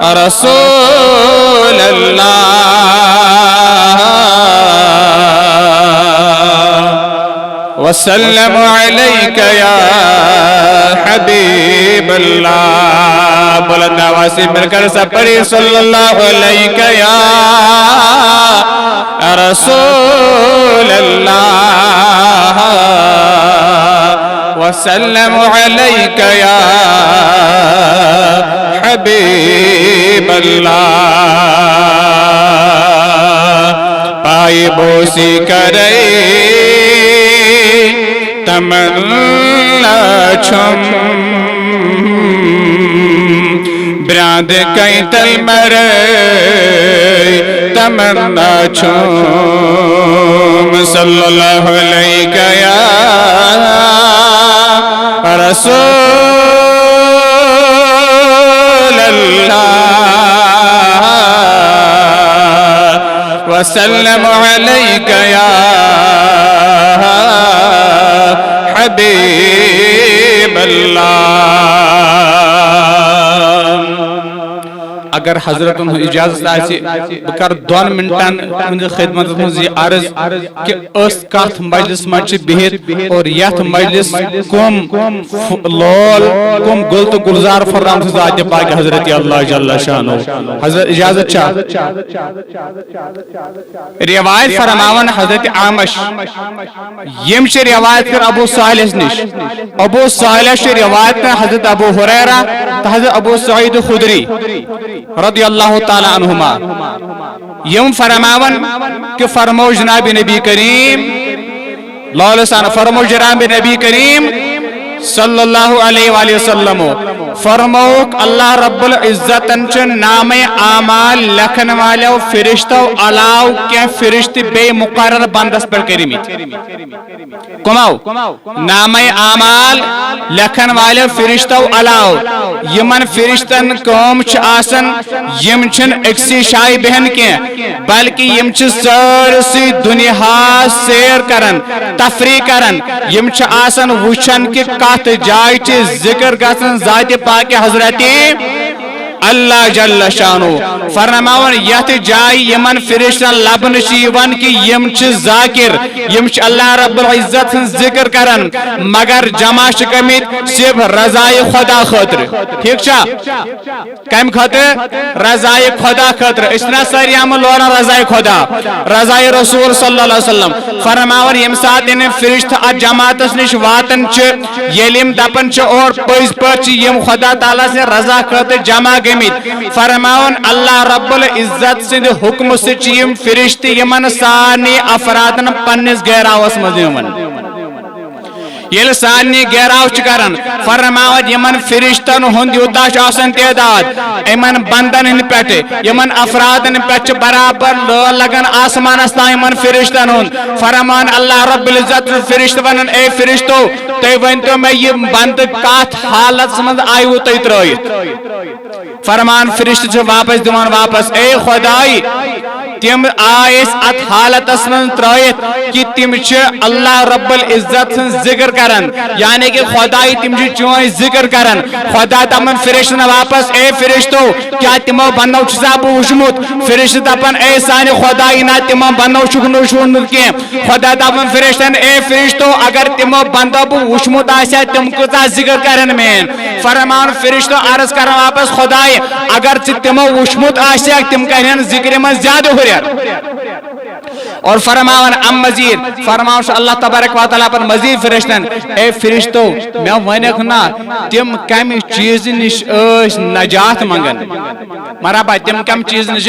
رسول اللہ وسلم علیک یا حبیب اللہ بلند آواز سے مل کر سب پڑھی صلی اللہ علیک یا رسول اللہ وسلم علیک یا حبیب اللہ پائی بوسی کرے تمنا چھم براند کئی تل مرے تمنا چھم صلی اللہ علیہ یا رسول اللہ وسلم علیک یا حبیب اللہ اگر حضرت اجازت آسی بکر 2 منٹن خدمت یہ عرض کہ اس کات مجلس مجھ بہت اور یت مجلس کم لول کم گل تو گلزار فرام سے ذات پاک حضرت اللہ جل شانہ حضرت اجازت چاہ روایت فرماون حضرت عامش یم چھ روایت کر ابو صالح نش ابو صالح چھ روایت کر حضرت ابو ہریرہ حضرت ابو سعید خدری رضی اللہ تعالی عنہما یم فرماون کہ فرمو جناب نبی کریم لولسان فرمو جناب نبی کریم صلی اللہ علیہ وآلہ وسلم فرموک اللہ رب العزت چن نام اعمال لکھن والو فرشتو علاو کیا فرشت بے مقرر بندس پر کریمیت کماؤ نام اعمال لکھن والو فرشتو علاو یمن فرشتن قوم چھ آسن یم چھن اکسی شائی بہن کے بلکہ یم چھ سرسی دنیا سیر کرن تفریح کرن یم چھ آسن وچھن کے کات جائے چھ ذکر گسن ذات پاک حضرتی اللہ جل شانو فرماون یت جائے یمن فرشتن لبن شیون کی یم چھ ذاکر یم چھ اللہ رب العزت ذکر کرن مگر جمع شکمیت صرف رضائے خدا خاطر ٹھیک چھا کم خاطر رضائے خدا خاطر اسنا ساری عمل لورا رضائے خدا رضائے رسول صلی اللہ علیہ وسلم فرماون یم ساتھ ان فرشت جماعت نش واتن چھ یلیم دپن چھ اور پز پچ یم خدا تعالی سے رضا خاطر جمع فرماون اللہ رب العزت سند حکم سچیم فرشت یمن سانی افرادن پنس گہراوس مزیمن یل سانی گہراو چکرن فرماون یمن فرشتن ہند یوتا آسن تعداد یمن بندن ہند پٹ یمن افرادن پٹ برابر لگن آسمان استا یمن فرشتن ہند فرمان اللہ رب العزت فرشت ونن اے فرشتو تی ونتو میں یہ بند کات حالت سمند آئیو تی ترائیت فرمان فرشت سے واپس دیوان واپس اے خدای تم آئیس ات حالت اسمن ترائیت کہ تم چھ اللہ رب العزت سن ذکر کرن یعنی کہ خدای تم چھ ذکر کرن خدا تمن فرشت واپس اے فرشتو کیا تمو بنو چھ وشمت فرشت دپن اے سانی خدای نا تمو بنو شکن وشمت کی خدا دپن فرشتن اے فرشتو اگر تمو بندو وشمت آسیا تم کتا ذکر کرن مین فرمان فرشتو عرض کرن واپس خدای اگر تمو وشمت آسیا تم کرن ذکر من زیادہ ہو رہا اور فرماون ام مزید فرماون اللہ تبارک و تعالی پر مزید فرشتن اے فرشتو میں ونیک نا تم کم چیز نش نجات منگن مرحبا تم کم چیز نش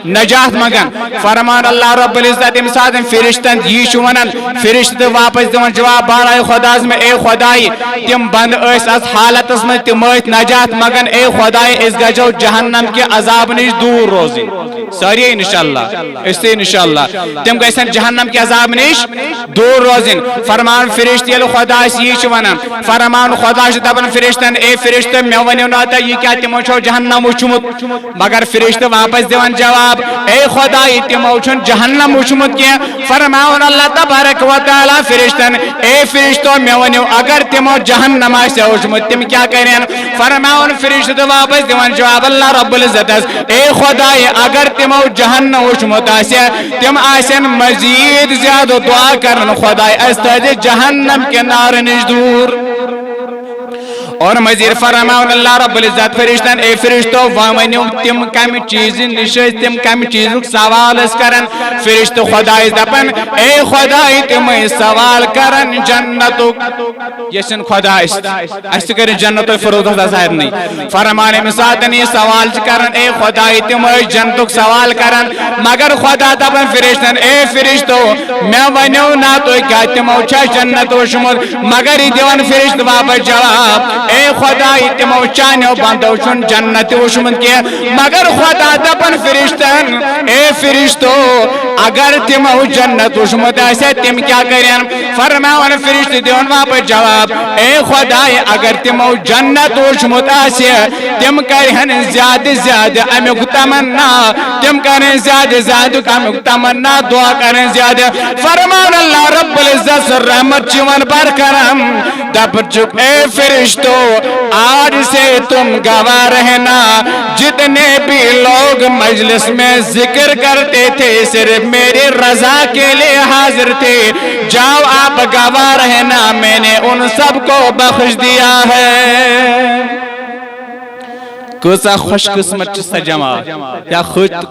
نجات منگن فرمان اللہ رب العزت ام ساتھ فرشتن یہ ونن فرشت واپس دون جواب بارائے خدا میں اے خدائی تم بند اس از حالت میں تم نجات منگن اے خدائی اس گجو جہنم کے عذاب نش دور روزی ساری انشاءاللہ اس سے انشاءاللہ تم گئیسن جہنم کے عذاب نش دور روزن فرمان فرشت یل خدا یہ ونان فرمان خدا دپن فرشتن اے فرشت میں ونیو نا یہ کیا تمو چھو جہنم وچمت مگر فرشت واپس دیوان جواب اے خدا تمو چھن جہنم وچمت کی فرماون اللہ تبارک و تعالی فرشتن اے فرشتو میں ونیو اگر تمو جہنم آسے وچمت تم کیا کریں فرماون فرشت واپس دیوان جواب اللہ رب العزت اے خدای اگر تمو جہنم وچمت آسے تم آسن مزید زیادہ دعا کرن خدای استاد جہنم کے نار نش دور اور مزید فرماون اللہ رب العزت فرشتن اے فرشتو وامنیو تم کم چیز نشے تم کم چیزوں سوال کرن فرشتو خدای دپن اے خدای تم سوال کرن جنتو یسن خدای اس کر جنتو فروغ ظاہر نہیں فرمانے مساتن یہ سوال کرن اے خدای تم جنتو سوال کرن مگر خدا دپن فرشتن اے فرشتو میں ونیو نہ تو کیا تم اچھا جنتو شمول مگر یہ دیوان فرشت واپس جواب اے خدای تمو چانیو بندو چون جنت وشمن کیا مگر خدا دپن فرشتن اے فرشتو اگر تمو جنت وشمت ایسے تم کیا کریں فرماون فرشت دیون واپس جواب اے خدای اگر تمو جنت وشمت ایسے تم کریں زیادہ زیادہ امیک تمنا تم کریں زیادہ زیادہ امیک تمنا دعا کریں زیادہ فرمان اللہ رب العزت رحمت چیون پر کرم دپ چک اے فرشتو آج سے تم گواہ رہنا جتنے بھی لوگ مجلس میں ذکر کرتے تھے صرف میری رضا کے لیے حاضر تھے جاؤ آپ گواہ رہنا میں نے ان سب کو بخش دیا ہے کوسا خوش قسمت سا جماعت یا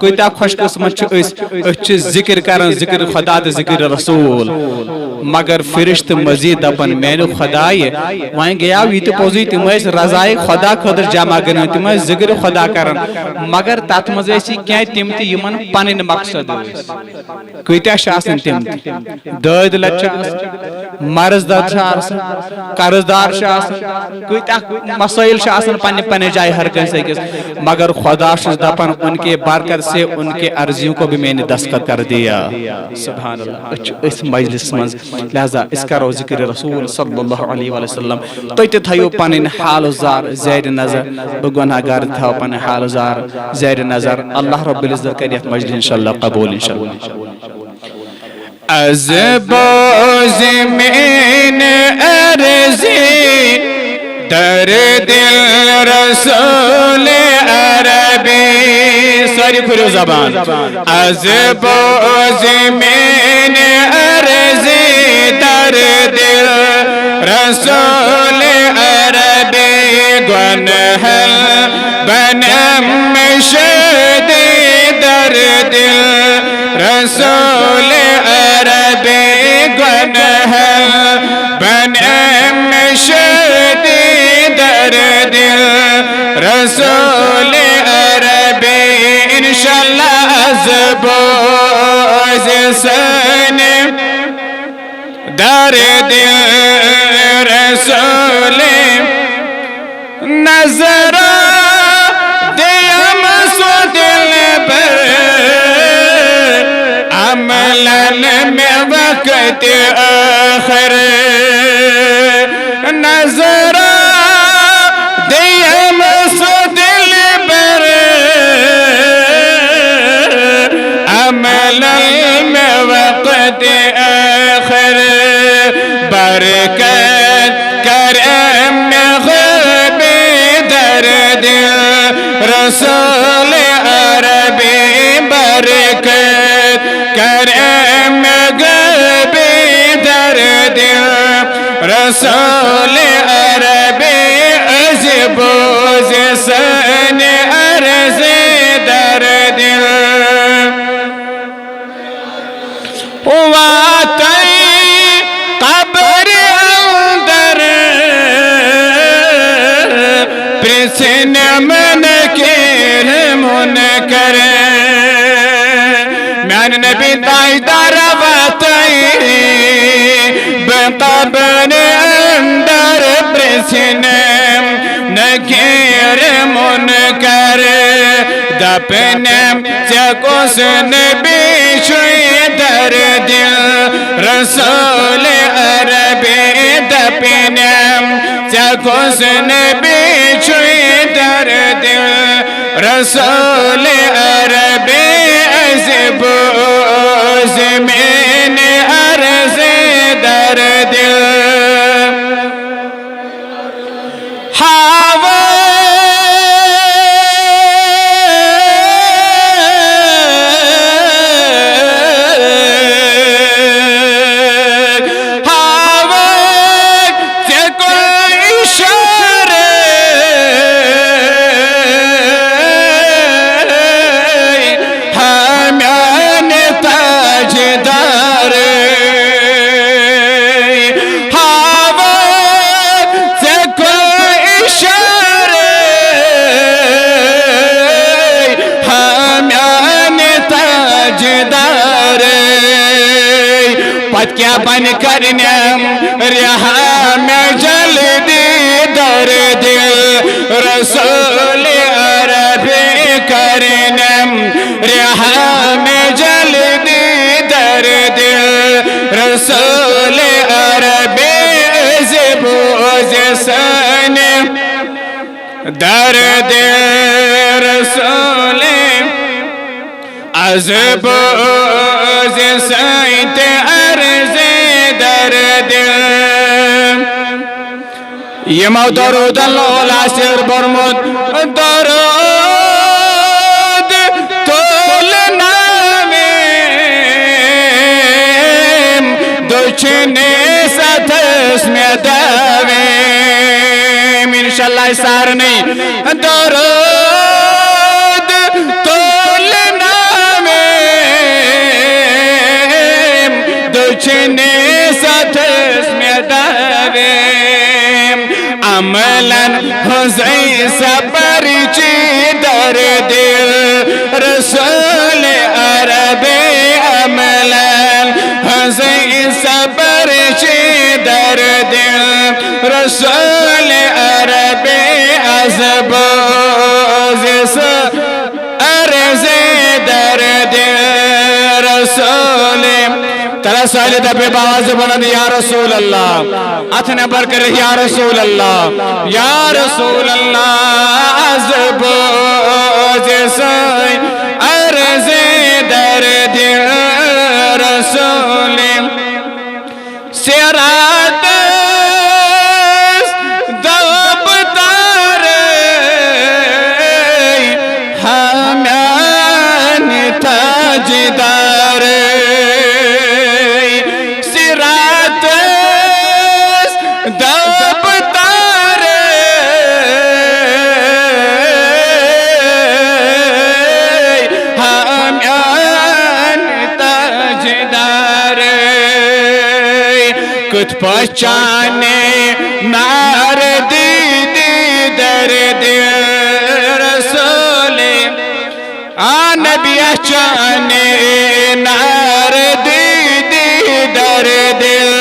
کوئیتا خوش قسمت اس ذکر کرن ذکر خدا تو ذکر رسول مگر فرشت مزید اپن میں نے خدای وہیں گیا ہوئی تو پوزی تم اس رضائی خدا خدر جمع کرن تم اس ذکر خدا کرن مگر تات مزیسی کیا تم تی یمن پانین مقصد کوئیتا شاسن تم تی داد لچا مرز دار شاسن قرضدار شاسن کوئیتا مسائل شاسن پانی جائے ہر کنسے مگر خدا شد دپن ان کے برکت سے ان کے عرضیوں کو بھی میں نے دستخط کر دیا سبحان اللہ اس مجلس منز لہذا اس کا رو ذکر رسول صلی اللہ علیہ وسلم تو تھیو پنن حال زار زیر نظر بگناہ گار تھا پنن حال زار زیر نظر اللہ رب العزت کریت مجلس انشاءاللہ قبول انشاءاللہ از باز من ارزی در دل رسول عربی ساری کھلو زبان از باز من ارزی در دل رسول عربی گنہل بنم شدی در دل رسول عربی گنہل بنم شدی در دل رسول عربی انشاءاللہ از باز سن در دل رسول نظر دیم سو دل پر عملن میں وقت آخر نظر دیم سو دل پر عملن میں وقت آخر برکت کرم غبی در دل رسول عربی برکت کرم غبی در دل رسول عربی عزبوز سن عرض در دل واتی قبر اندر پرسن منکر منکر میان نبی دائی دار واتی بقبر اندر پرسن نکر منکر دپنم چکوس نبی شوی در دل رسول عربی دپنم چکوس نبی شوی در دل رسول عربی زب زمین عرض در دل کیا بن کرنم رہا میں جلدی در دل رسول عربی کرنم رہا میں جلدی در دل رسول عربی زبوز سن در دل رسول ازبوز سنت یمو درود اللہ سر برمود درود تول نامیم دوچنے ستس میں دویم انشاءاللہ سار نہیں درود تول نامیم دوچنے ستس میں دویم عملاً حزین سپر چی در دل رسول عربی عملاً حزین سپر چی در دل رسول عربی ازبوز عرض در دل رسول ترا سوال دبے باز بلند یا رسول اللہ اتنا بر کر یا رسول اللہ یا رسول اللہ ازبوز سوئی عرض در دل رسول سیرات دب تارے ہمیان تاجدار کت پہچانے نار دیدی در دل رسول نبی اچانے نار دیدی در دل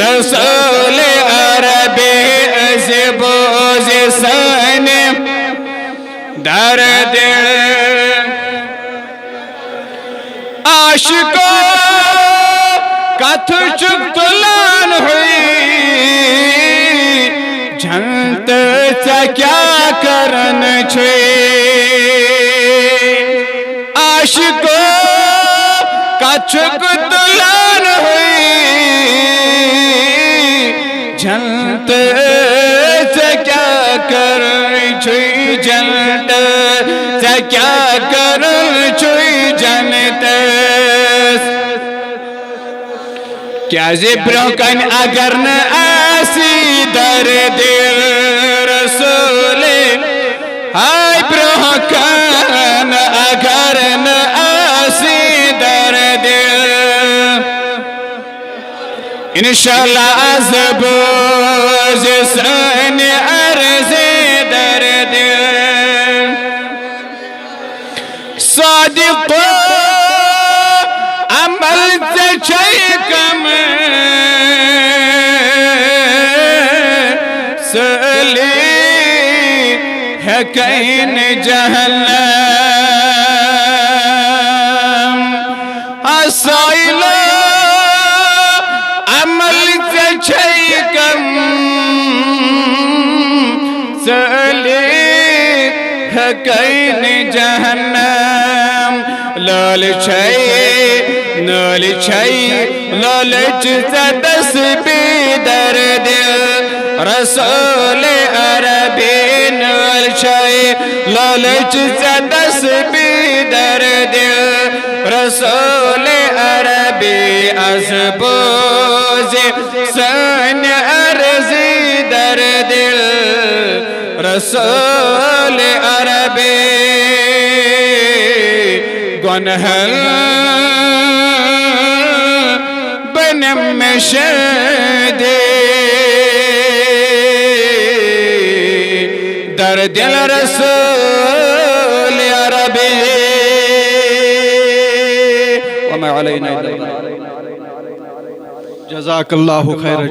رسول عربی زبوز سن در دل عاشقوں کتھ چک تلان ہوئی جھنت سے کیا کرن چھوئی عاشقوں کتھ چک تلان ہوئی جھنت سے کیا کرن چھوئی جھنت سے کیا کرن چھوئی جھنت کیا زبروں کن اگر نہ آسی در دل رسول ہائی بروں کن اگر نہ آسی در دل انشاءاللہ ازبوز سن عرض در دل صادق عمل سے چیکم سلی ہے کین جہنم اسائل عمل سے چیکم سلی ہے کین جہنم لال چھئی نال چھئی لالچ زدس بی درد رسول عربی نال چھئی لالچ زدس بی درد رسول عربی از بوز سن عرضی در دل رسول عربی گنہل بنم شدی در دل رسول عربی وما علینا الا البلاغ. جزاک اللہ خیر.